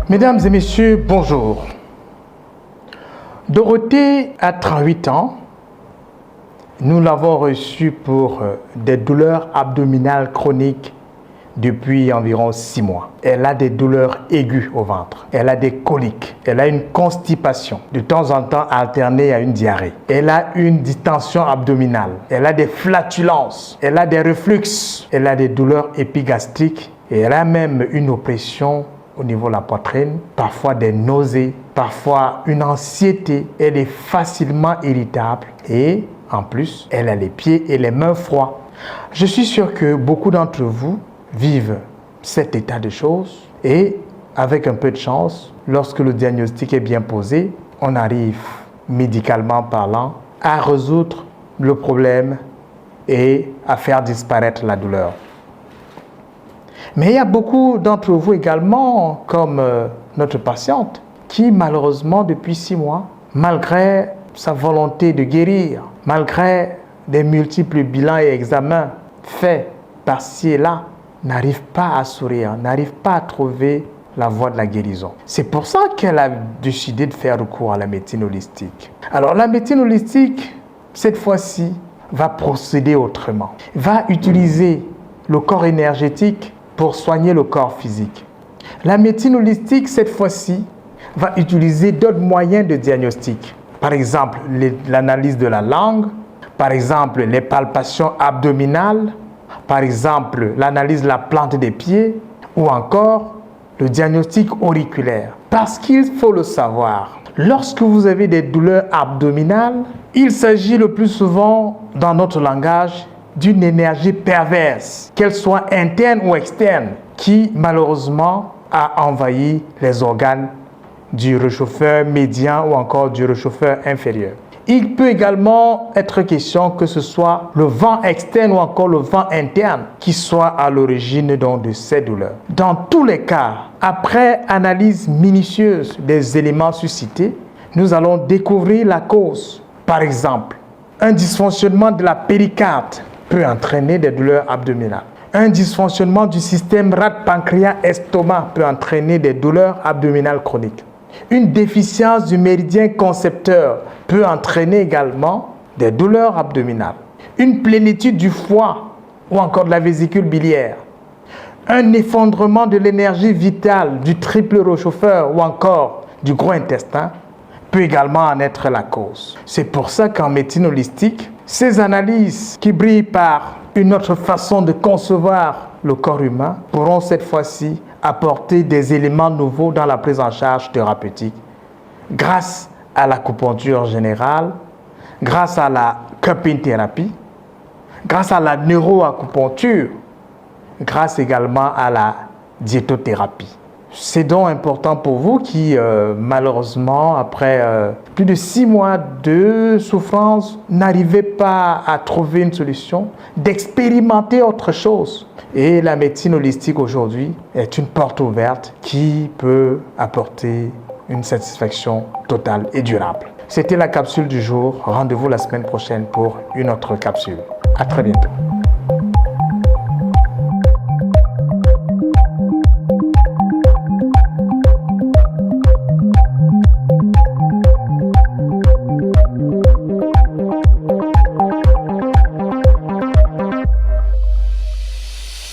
Mesdames et messieurs, bonjour. Dorothée a 38 ans. Nous l'avons reçue pour des douleurs abdominales chroniques depuis environ 6 mois. Elle a des douleurs aiguës au ventre. Elle a des coliques. Elle a une constipation, de temps en temps alternée à une diarrhée. Elle a une distension abdominale. Elle a des flatulences. Elle a des reflux. Elle a des douleurs épigastriques. Et elle a même une oppression au niveau de la poitrine, parfois des nausées, parfois une anxiété. Elle est facilement irritable et en plus, elle a les pieds et les mains froids. Je suis sûr que beaucoup d'entre vous vivent cet état de choses et avec un peu de chance, lorsque le diagnostic est bien posé, on arrive, médicalement parlant, à résoudre le problème et à faire disparaître la douleur. Mais il y a beaucoup d'entre vous également, comme notre patiente, qui malheureusement depuis 6 mois, malgré sa volonté de guérir, malgré des multiples bilans et examens faits par-ci et là, n'arrive pas à sourire, n'arrive pas à trouver la voie de la guérison. C'est pour ça qu'elle a décidé de faire recours à la médecine holistique. Alors la médecine holistique, cette fois-ci, va procéder autrement. Va utiliser le corps énergétique pour soigner le corps physique. La médecine holistique, cette fois-ci, va utiliser d'autres moyens de diagnostic. Par exemple, l'analyse de la langue, par exemple, les palpations abdominales, par exemple, l'analyse de la plante des pieds, ou encore le diagnostic auriculaire. Parce qu'il faut le savoir, lorsque vous avez des douleurs abdominales, il s'agit le plus souvent, dans notre langage, d'une énergie perverse, qu'elle soit interne ou externe, qui malheureusement a envahi les organes du réchauffeur médian ou encore du réchauffeur inférieur. Il peut également être question que ce soit le vent externe ou encore le vent interne qui soit à l'origine de ces douleurs. Dans tous les cas, après analyse minutieuse des éléments suscités, nous allons découvrir la cause. Par exemple, un dysfonctionnement de la péricarde peut entraîner des douleurs abdominales. Un dysfonctionnement du système rate-pancréas-estomac peut entraîner des douleurs abdominales chroniques. Une déficience du méridien concepteur peut entraîner également des douleurs abdominales. Une plénitude du foie ou encore de la vésicule biliaire. Un effondrement de l'énergie vitale du triple réchauffeur ou encore du gros intestin peut également en être la cause. C'est pour ça qu'en médecine holistique, ces analyses qui brillent par une autre façon de concevoir le corps humain pourront cette fois-ci apporter des éléments nouveaux dans la prise en charge thérapeutique grâce à l'acupuncture générale, grâce à la cupping thérapie, grâce à la neuroacupuncture, grâce également à la diétothérapie. C'est donc important pour vous qui, malheureusement, après plus de 6 mois de souffrance, n'arrivez pas à trouver une solution, d'expérimenter autre chose. Et la médecine holistique aujourd'hui est une porte ouverte qui peut apporter une satisfaction totale et durable. C'était la capsule du jour. Rendez-vous la semaine prochaine pour une autre capsule. À très bientôt.